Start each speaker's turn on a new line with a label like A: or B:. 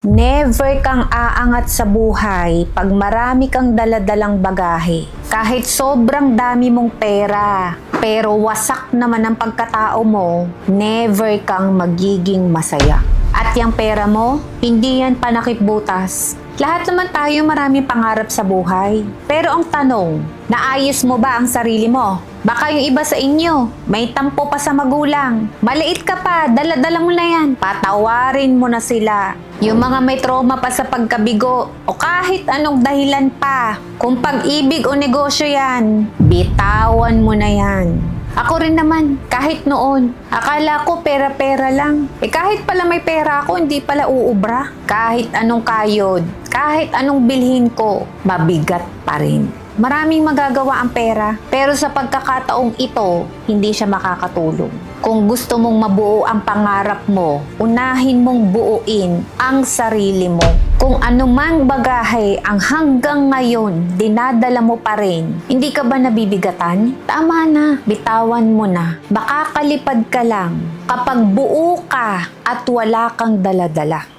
A: Never kang aangat sa buhay pag marami kang daladalang bagahe. Kahit sobrang dami mong pera, pero wasak naman ang pagkatao mo, never kang magiging masaya. At yung pera mo, hindi yan panakip butas. Lahat naman tayo maraming pangarap sa buhay. Pero ang tanong, naayos mo ba ang sarili mo? Baka yung iba sa inyo, may tampo pa sa magulang. Maliit ka pa, dala-dala mo na yan. Patawarin mo na sila. Yung mga may trauma pa sa pagkabigo o kahit anong dahilan pa. Kung pag-ibig o negosyo yan, bitawan mo na yan. Ako rin naman, kahit noon, akala ko pera-pera lang. Kahit pala may pera ako, hindi pala uubra. Kahit anong kayod, kahit anong bilhin ko, mabigat pa rin. Maraming magagawa ang pera, pero sa pagkakataong ito, hindi siya makakatulong. Kung gusto mong mabuo ang pangarap mo, unahin mong buuin ang sarili mo. Kung anumang bagahe ang hanggang ngayon, dinadala mo pa rin, hindi ka ba nabibigatan? Tama na, bitawan mo na. Baka kalipad ka lang kapag buo ka at wala kang daladala.